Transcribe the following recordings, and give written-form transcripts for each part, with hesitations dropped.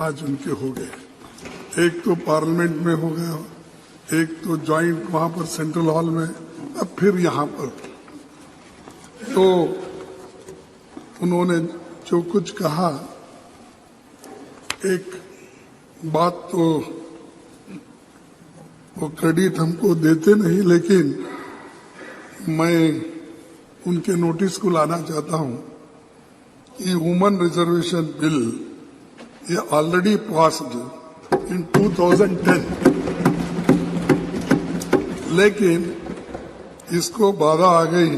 आज उनके हो गए। एक तो पार्लियामेंट में हो गया, एक तो ज्वाइंट वहां पर सेंट्रल हॉल में, अब फिर यहां पर। तो उन्होंने जो कुछ कहा, एक बात तो वो क्रेडिट हमको देते नहीं, लेकिन मैं उनके नोटिस को लाना चाहता हूं कि वुमेन रिजर्वेशन बिल ये ऑलरेडी पास्ड इन 2010, लेकिन इसको बाधा आ गई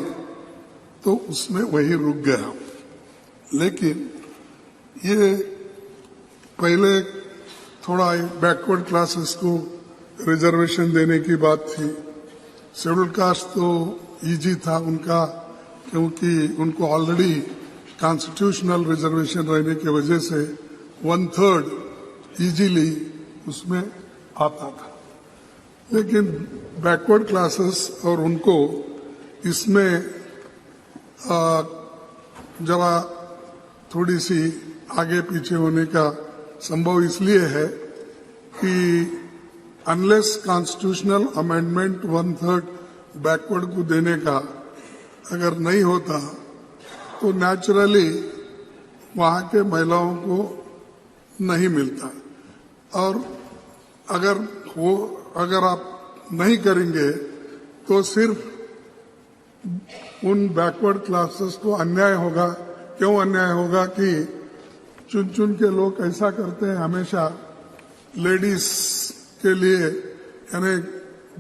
तो उसमें वही रुक गया। लेकिन ये पहले थोड़ा बैकवर्ड क्लासेस को रिजर्वेशन देने की बात थी। शेड्यूल कास्ट तो इजी था उनका, क्योंकि उनको ऑलरेडी कॉन्स्टिट्यूशनल रिजर्वेशन रहने की वजह से 1/3 इजीली उसमें आता था। लेकिन बैकवर्ड क्लासेस और उनको इसमें जरा थोड़ी सी आगे पीछे होने का संभव इसलिए है कि अनलेस कॉन्स्टिट्यूशनल अमेंडमेंट 1/3 बैकवर्ड को देने का अगर नहीं होता तो नेचुरली वहां के महिलाओं को नहीं मिलता। और अगर आप नहीं करेंगे तो सिर्फ उन बैकवर्ड क्लासेस को अन्याय होगा। क्यों अन्याय होगा कि चुन चुन के लोग ऐसा करते हैं हमेशा लेडीज के लिए, यानी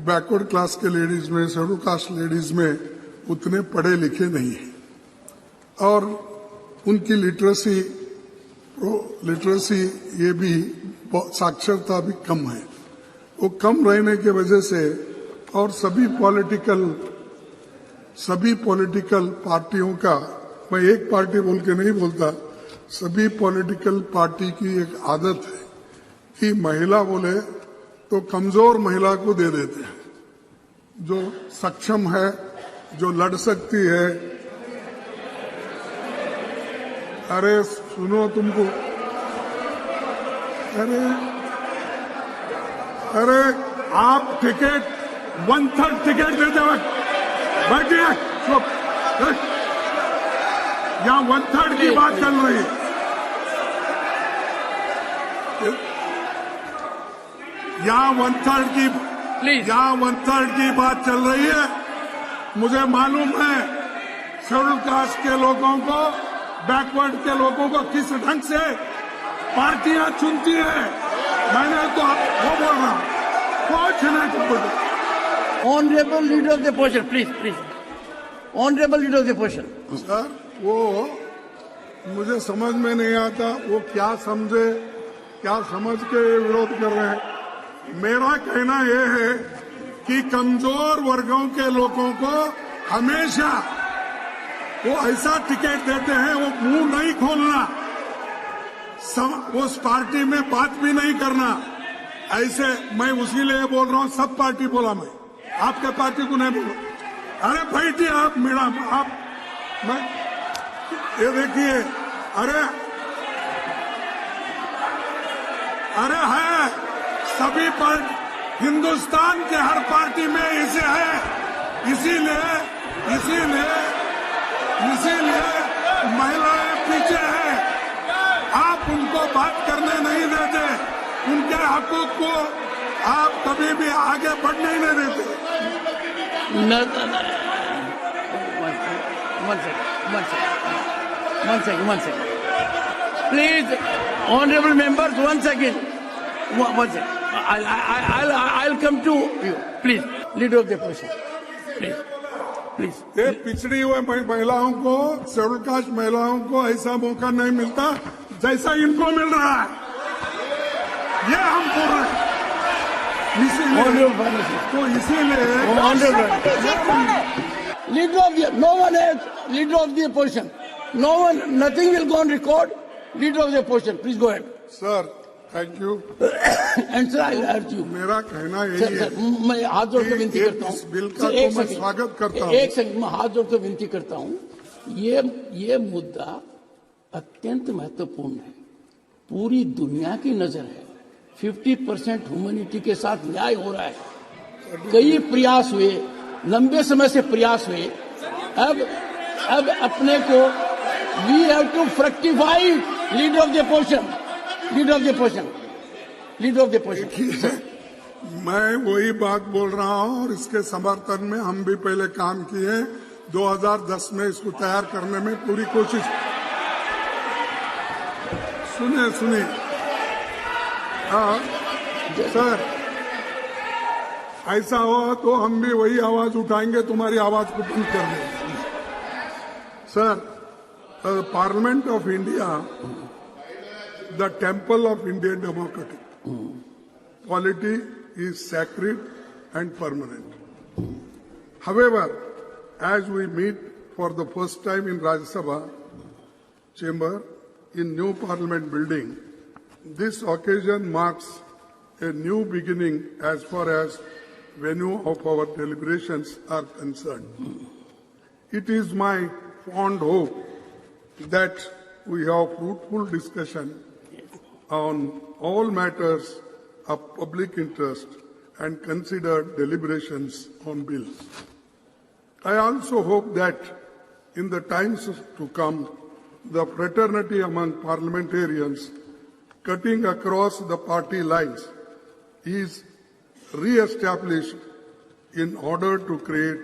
बैकवर्ड क्लास के लेडीज में, शेड्यूल कास्ट लेडीज में उतने पढ़े लिखे नहीं हैं और उनकी लिटरेसी ये भी साक्षरता भी कम है। वो कम रहने के वजह से और सभी पॉलिटिकल पार्टियों का, मैं एक पार्टी बोल के नहीं बोलता, सभी पॉलिटिकल पार्टी की एक आदत है कि महिला बोले तो कमजोर महिला को दे देते हैं, जो सक्षम है, जो लड़ सकती है। अरे सुनो, तुमको अरे आप टिकट 1/3 टिकट देते वक्त बैठिए, यहाँ 1/3 की बात चल रही है। यहाँ 1/3 की बात चल रही है। मुझे मालूम है शेड्यूल कास्ट के लोगों को, बैकवर्ड के लोगों को किस ढंग से पार्टियां चुनती है। मैंने तो वो बोल रहा हूं, कुछ नहीं। Honourable leader of the portion, please honourable leader of the portion. Sir, वो मुझे समझ में नहीं आता वो क्या समझ के विरोध कर रहे हैं। मेरा कहना यह है कि कमजोर वर्गों के लोगों को हमेशा वो ऐसा टिकट देते हैं, वो मुंह नहीं खोलना, उस पार्टी में बात भी नहीं करना। ऐसे मैं उसी लिए बोल रहा हूं, सब पार्टी बोला, मैं आपके पार्टी को नहीं बोला। अरे बैठिए आप मैडम, मैं ये देखिए, अरे है सभी पार्टी, हिंदुस्तान के हर पार्टी में इसे है। इसीलिए महिलाएं पीछे हैं। आप उनको बात करने नहीं देते, उनके हकों को आप कभी भी आगे बढ़ने ही नहीं देते। One second. Please, honorable members, 1 second. One second. I'll come to you. Please, leader of the opposition. Please. ये पिछड़ी हुए महिलाओं को, शेड्यूल कास्ट महिलाओं को ऐसा मौका नहीं मिलता जैसा इनको मिल रहा है। ये हम बोल रहे हैं। इसीलिए no one has leader of the opposition. Nothing will go on record. Leader of the opposition, please go ahead. Sir, thank you. And sir, I'll urge you. मेरा कहना यही है, मैं हाथ जोड़ के विनती करता हूँ। इस बिल का तो मैं स्वागत करता हूँ। एक सेकंड, मैं हाथ जोड़ के विनती करता हूँ। ये मुद्दा अत्यंत महत्वपूर्ण है पूरी दुनिया की नजर है। 50% ह्यूमैनिटी के साथ न्याय हो रहा है। कई प्रयास हुए, लंबे समय से प्रयास हुए। अब अपने को we have to fructify leader of the position, leader of the position, leader of the position. मैं वही बात बोल रहा हूं और इसके समर्थन में हम भी पहले काम किए। 2010 में इसको तैयार करने में पूरी कोशिश। सुनिए हाँ सर, ऐसा हो तो हम भी वही आवाज उठाएंगे, तुम्हारी आवाज को बंद कर देंगे। Sir, parliament of India, the temple of Indian democratic polity is sacred and permanent. However, as we meet for the first time in Rajya Sabha chamber in new parliament building, this occasion marks a new beginning as far as venue of our deliberations are concerned. It is my fond hope that we have fruitful discussion on all matters of public interest and consider deliberations on bills. I also hope that in the times to come, the fraternity among parliamentarians cutting across the party lines is re-established in order to create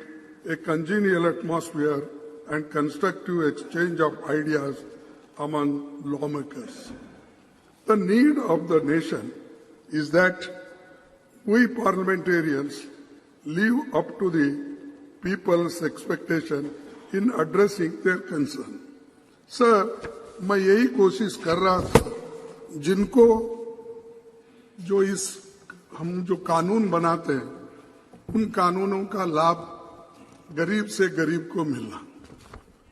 a congenial atmosphere and constructive exchange of ideas among lawmakers. The need of the nation is that we parliamentarians live up to the people's expectation in addressing their concern. Sir, मैं यही कोशिश कर रहा था, जिनको हम जो कानून बनाते हैं, उन कानूनों का लाभ गरीब से गरीब को मिलना,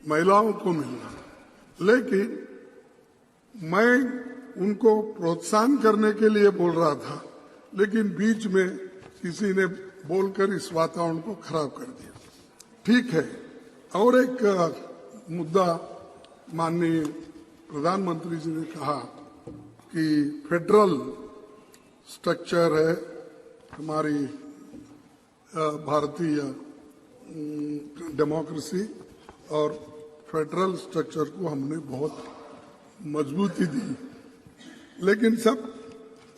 महिलाओं को मिलना, लेकिन मैं उनको प्रोत्साहन करने के लिए बोल रहा था, लेकिन बीच में किसी ने बोलकर इस वातावरण को खराब कर दिया। ठीक है। और एक मुद्दा माननीय प्रधानमंत्री जी ने कहा कि फेडरल स्ट्रक्चर है हमारी भारतीय डेमोक्रेसी, और फेडरल स्ट्रक्चर को हमने बहुत मजबूती दी। लेकिन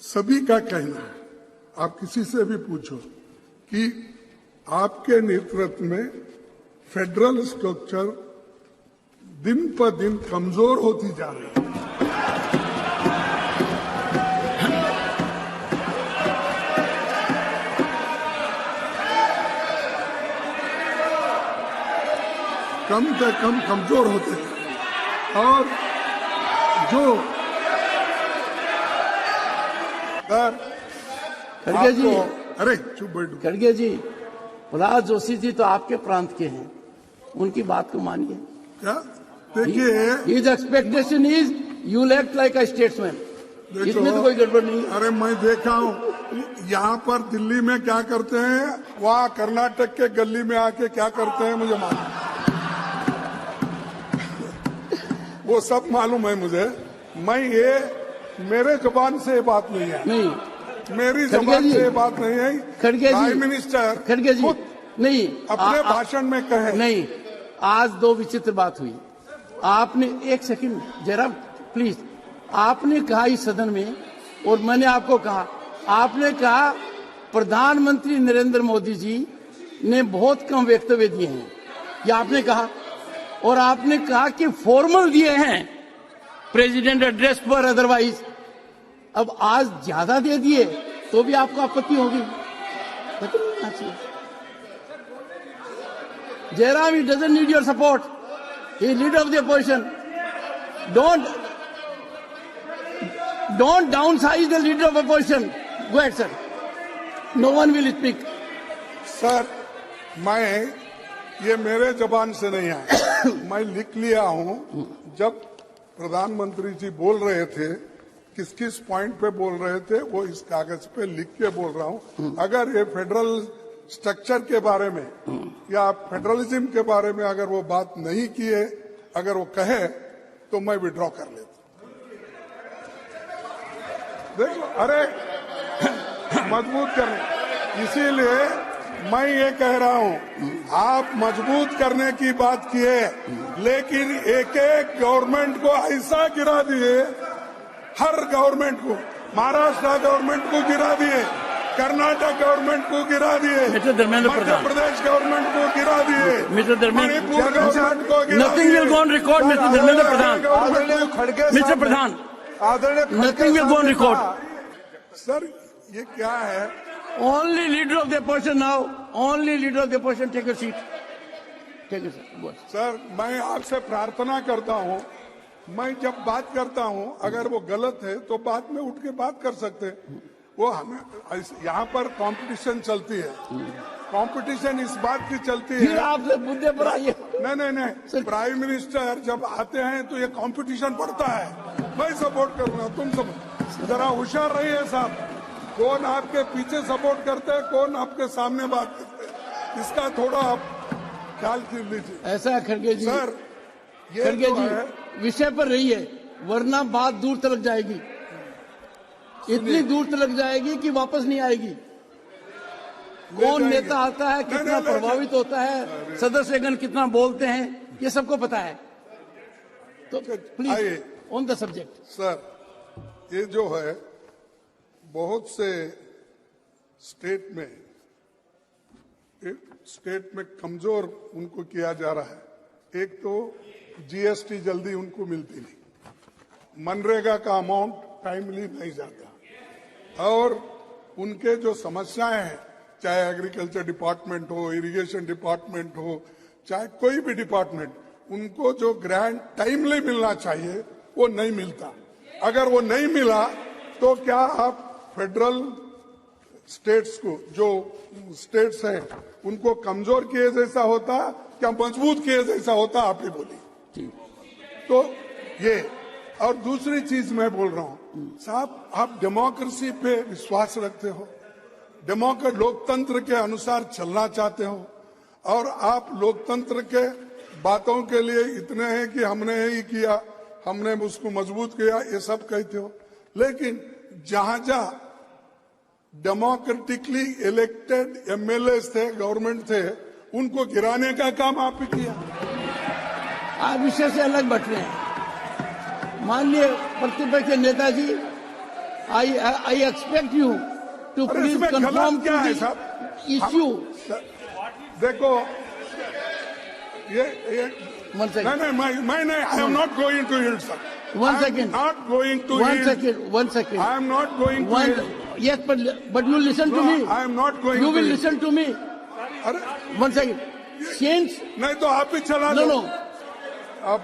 सभी का कहना है, आप किसी से भी पूछो कि आपके नेतृत्व में फेडरल स्ट्रक्चर दिन पर दिन कमजोर होती जा रही है। कम से कम कमजोर होते हैं। और जो खड़गे जी, अरे चुप बैठो। खड़गे जी, प्रहलाद जोशी जी तो आपके प्रांत के हैं, उनकी बात को मानिए। क्या देखिए, his expectation is you act like a statesman, इसमें तो कोई गड़बड़ नहीं। अरे मैं देखा हूँ यहाँ पर दिल्ली में क्या करते हैं, वहाँ कर्नाटक के गली में आके क्या करते हैं मुझे मालूम, वो सब मालूम है मुझे। मैं ये मेरे जुबान से ये बात नहीं है, नहीं मेरी जुबान से ये बात नहीं है। प्राइम मिनिस्टर खड़गे जी नहीं अपने भाषण में कहे नहीं। आज दो विचित्र बात हुई। आपने एक सेकंड जरा प्लीज, आपने कहा इस सदन में, और मैंने आपको कहा, आपने कहा प्रधानमंत्री नरेंद्र मोदी जी ने बहुत कम वक्तव्य दिए हैं, ये आपने कहा, और आपने कहा कि फॉर्मल दिए हैं प्रेसिडेंट एड्रेस पर, अदरवाइज। अब आज ज्यादा दे दिए तो भी आपको आपत्ति होगी। Jairam, he doesn't need your support. He is leader of the opposition. Don't downsize the leader of opposition. Go ahead, sir. No one will speak. Sir, मैं ये मेरे जबान से नहीं आया, मैं लिख लिया हूँ। जब प्रधानमंत्री जी बोल रहे थे, किस किस पॉइंट पे बोल रहे थे, वो इस कागज पे लिख के बोल रहा हूँ। अगर ये फेडरल स्ट्रक्चर के बारे में या फेडरलिज्म के बारे में अगर वो बात नहीं किए, अगर वो कहे, तो मैं विड्रॉ कर लेता। देखो, अरे मजबूत करने, इसीलिए मैं ये कह रहा हूं, आप मजबूत करने की बात किए, लेकिन एक एक गवर्नमेंट को ऐसा गिरा दिए, हर गवर्नमेंट को, महाराष्ट्र गवर्नमेंट को गिरा दिए, कर्नाटक गवर्नमेंट को गिरा दिए, मध्य प्रदेश गवर्नमेंट को गिरा दिए, मणिपुर गवर्नमेंट को गिरा दिए। Nothing will go on record, Mr. Dharmendra Pradhan. Mr. Pradhan, nothing will go on record. Sir, ये क्या है? Only leader of the opposition now. Only leader of the opposition. Take a seat. Take a seat. Go. Sir, मैं आपसे प्रार्थना करता हूं, मैं जब बात करता हूं, अगर वो गलत है तो बाद में उठ के बात कर सकते हैं। वो हमें यहाँ पर कंपटीशन चलती है, कंपटीशन इस बात की चलती है। आप मुद्दे पर आइए। नहीं, प्राइम मिनिस्टर जब आते हैं तो ये कंपटीशन बढ़ता है। मैं सपोर्ट करूंगा, तुम सब जरा होशियार रहिए साहब, कौन आपके पीछे सपोर्ट करते हैं, कौन आपके सामने बात करते हैं, इसका थोड़ा आप ख्याल कर लीजिए। ऐसा है खड़गे जी, सर, ये खड़गे जी विषय पर रहिए, वरना बात दूर तक जाएगी, इतनी दूर तक जाएगी कि वापस नहीं आएगी। कौन नेता आता है, कितना प्रभावित होता है, सदस्यगण कितना बोलते हैं, ये सबको पता है। तो please on the subject. Sir, ये जो है बहुत से स्टेट में कमजोर उनको किया जा रहा है। एक तो जीएसटी जल्दी उनको मिलती नहीं, मनरेगा का अमाउंट टाइमली नहीं जाता, और उनके जो समस्याएं हैं, चाहे एग्रीकल्चर डिपार्टमेंट हो, इरिगेशन डिपार्टमेंट हो, चाहे कोई भी डिपार्टमेंट, उनको जो ग्रांट टाइमली मिलना चाहिए वो नहीं मिलता। अगर वो नहीं मिला तो क्या आप फेडरल स्टेट्स को, जो स्टेट्स हैं, उनको कमजोर किए जैसा होता, क्या मजबूत किए जैसा होता, आप ही बोलिए। तो ये, और दूसरी चीज मैं बोल रहा हूं साहब, आप डेमोक्रेसी पे विश्वास रखते हो, लोकतंत्र के अनुसार चलना चाहते हो, और आप लोकतंत्र के बातों के लिए इतने हैं कि हमने ही किया, हमने उसको मजबूत किया, ये सब कहते हो, लेकिन जहां जहां डेमोक्रेटिकली इलेक्टेड एमएलए थे, गवर्नमेंट थे, उनको गिराने का काम आप ही किया। आप विषय से अलग बैठ रहे हैं। माननीय प्रतिपक्ष के नेताजी, I expect you to please confirm क्या है साहब इश्यू। देखो, ये नहीं, I am not going to hilt sir. One second. Not going to One yield. second. One second. I am not going to yield. Yes, but you listen to me. I am not going. You to will yield. listen to me. अरे, One second. Since नहीं तो आप ही चला no दो। no. अब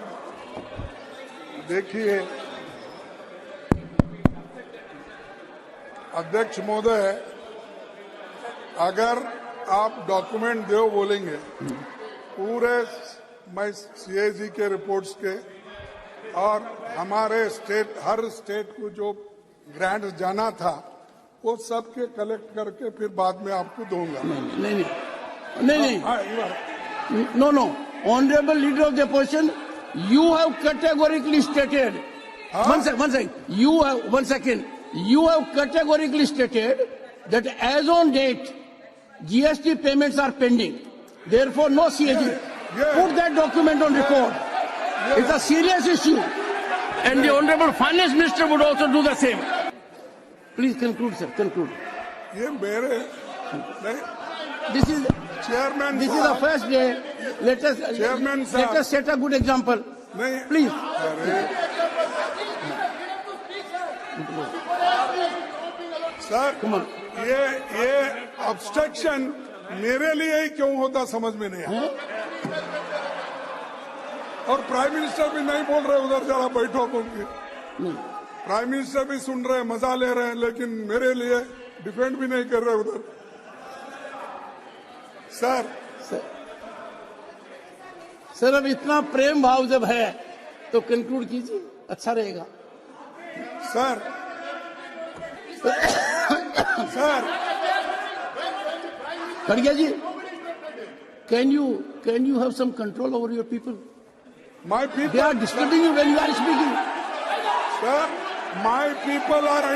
देखिए, अध्यक्ष महोदय, अगर आप डॉक्यूमेंट दो बोलेंगे, पूरे मैं सीएजी के रिपोर्ट्स के और हमारे स्टेट, हर स्टेट को जो ग्रांट जाना था, वो सब के कलेक्ट करके फिर बाद में आपको दूंगा। नहीं, no. Honorable leader of the opposition, you have categorically stated. One second. You have categorically stated that as on date, GST payments are pending. Therefore, no CAG. Put that document on record. It's a serious issue, and the Honorable Finance Minister would also do the same. Please conclude, sir. Conclude. ये मेरे नहीं, This is chairman, this is the first day. Let us set a good example. नहीं, Please. Sir, Come on. ये obstruction मेरे लिए ही क्यों होता समझ में नहीं आया। और प्राइम मिनिस्टर भी नहीं बोल रहे, उधर जरा बैठो बोल के। प्राइम मिनिस्टर भी सुन रहे हैं, मजा ले रहे हैं, लेकिन मेरे लिए डिफेंड भी नहीं कर रहे उधर। सर अब इतना प्रेम भाव जब है तो कंक्लूड कीजिए, अच्छा रहेगा। सर खड़गे जी, can you have some control over your people? My people, They are disturbing you when you are speaking. Sir, my people are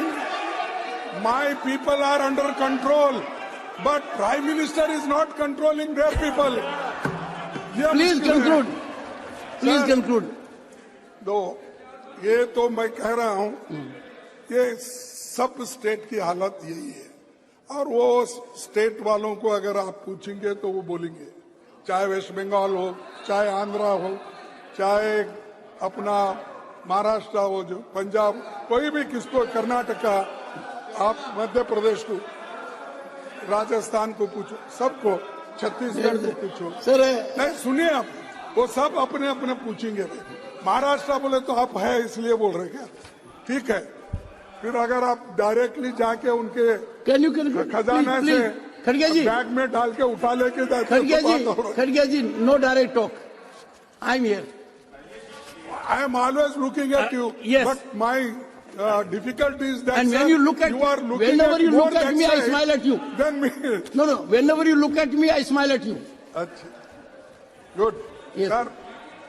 My people are under control, but Prime Minister is not controlling their people. ये Please मुश्किल है। conclude. Please Sir, conclude. दो ये तो मैं कह रहा हूं, ये सब स्टेट की हालत यही है, और वो स्टेट वालों को अगर आप पूछेंगे तो वो बोलेंगे, चाहे वेस्ट बंगाल हो, चाहे आंध्रा हो, चाहे अपना महाराष्ट्र हो, जो पंजाब, कोई भी, किसको, कर्नाटका, आप मध्य प्रदेश को, राजस्थान को पूछो, सबको, छत्तीसगढ़ को पूछो। Sir, नहीं सुनिए आप, वो सब अपने अपने पूछेंगे। महाराष्ट्र बोले तो आप है इसलिए बोल रहे क्या? ठीक है, फिर अगर आप डायरेक्टली जाके उनके can you conclude? खजाना Please, से please. खड़गे जी, बैग में डाल के उठा लेके जाते खड़गे जी, no direct talk. I'm here. I am always looking at you, yes. but my difficulty is that, And sir, when you look at, you are looking whenever at you more look at that me, I side smile at you. than me. No, whenever you look at me, I smile at you. अच्छा, good. Yes. Sir,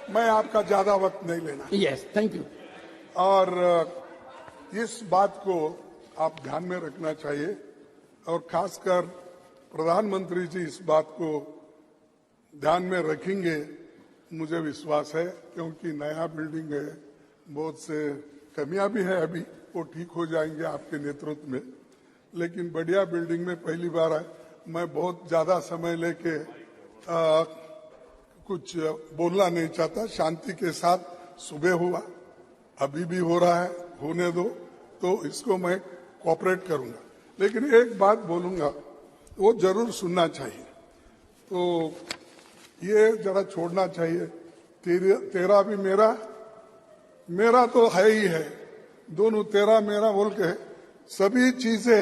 मैं आपका ज्यादा वक्त नहीं लेना, Yes, thank you. और इस बात को आप ध्यान में रखना चाहिए, और खासकर प्रधानमंत्री जी इस बात को ध्यान में रखेंगे, मुझे विश्वास है, क्योंकि नया बिल्डिंग है, बहुत से कमियां भी है, अभी वो ठीक हो जाएंगे आपके नेतृत्व में, लेकिन बढ़िया बिल्डिंग में पहली बार है। मैं बहुत ज्यादा समय लेके कुछ बोलना नहीं चाहता, शांति के साथ सुबह हुआ, अभी भी हो रहा है, होने दो, तो इसको मैं कोऑपरेट करूंगा, लेकिन एक बात बोलूंगा, वो जरूर सुनना चाहिए, तो ये जरा छोड़ना चाहिए। तेरा भी मेरा, मेरा तो है ही है, दोनों तेरा मेरा बोल के सभी चीजें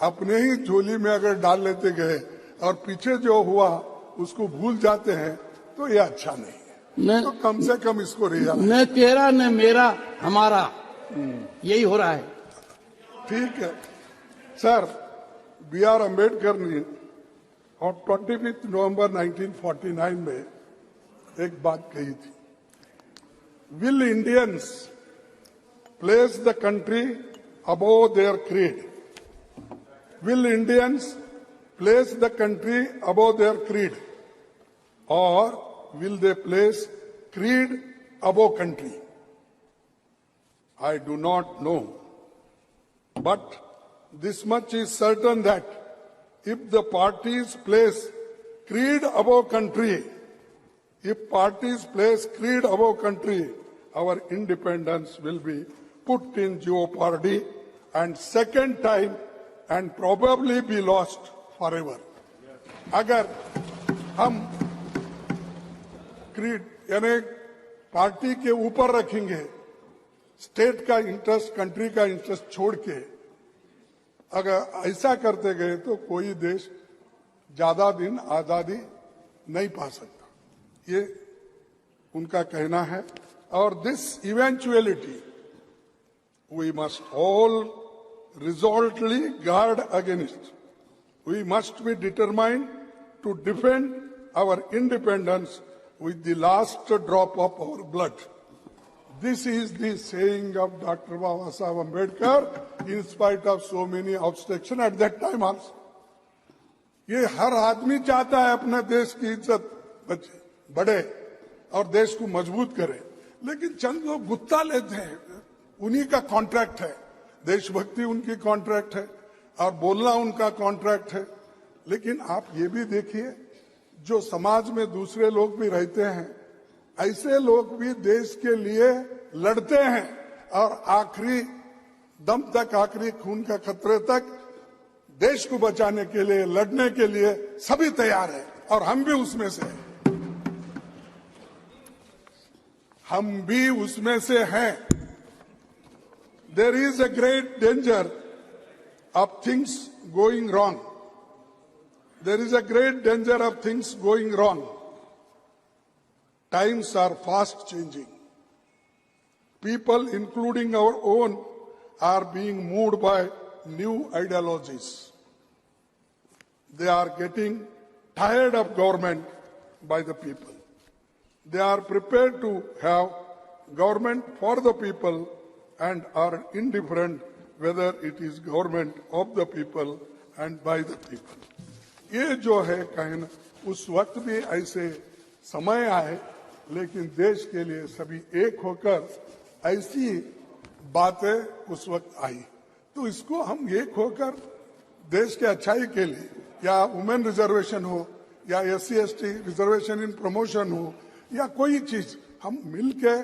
अपने ही झोली में अगर डाल लेते गए और पीछे जो हुआ उसको भूल जाते हैं, तो ये अच्छा नहीं है। तो कम से कम इसको रियलाइज, न तेरा न मेरा, हमारा, यही हो रहा है। ठीक है सर। बी आर अम्बेडकर ने और 25 नवंबर 1949 में एक बात कही थी, will Indians place the country above their creed, will Indians place the country above their creed, और will they place creed above country? I do not know. But this much is certain, that if the parties place creed above country, if parties place creed above country, our independence will be put in jeopardy, and second time, and probably be lost forever. अगर हम creed यानी party के ऊपर रखेंगे, state का interest, country का interest छोड़ के अगर ऐसा करते गए, तो कोई देश ज्यादा दिन आजादी नहीं पा सकता, ये उनका कहना है। और this eventuality we must all resolutely guard against, we must be determined to defend our independence with the last drop of our blood. This is the saying of Dr. Baba Saheb Ambedkar, in spite of so many obstructions at that time also. ये हर आदमी चाहता है अपने देश की इज्जत बढ़े और देश को मजबूत करे, लेकिन चंद लोग गुत्ता लेते हैं, उन्हीं का कॉन्ट्रैक्ट है, देशभक्ति उनकी कॉन्ट्रैक्ट है और बोलना उनका कॉन्ट्रैक्ट है। लेकिन आप ये भी देखिए, जो समाज में दूसरे लोग भी रहते हैं, ऐसे लोग भी देश के लिए लड़ते हैं, और आखिरी दम तक, आखिरी खून का खतरे तक देश को बचाने के लिए, लड़ने के लिए सभी तैयार हैं, और हम भी उसमें से हैं, हम भी उसमें से हैं। There is a great danger of things going wrong, there is a great danger of things going wrong. Times are fast changing. People, including our own, are being moved by new ideologies. They are getting tired of government by the people. They are prepared to have government for the people and are indifferent whether it is government of the people and by the people. ये जो है कहना, उस वक्त भी ऐसे समय आए, लेकिन देश के लिए सभी एक होकर ऐसी बातें उस वक्त आई, तो इसको हम एक होकर देश के अच्छाई के लिए, या वुमेन रिजर्वेशन हो, या SC ST reservation in promotion हो, या कोई चीज, हम मिलके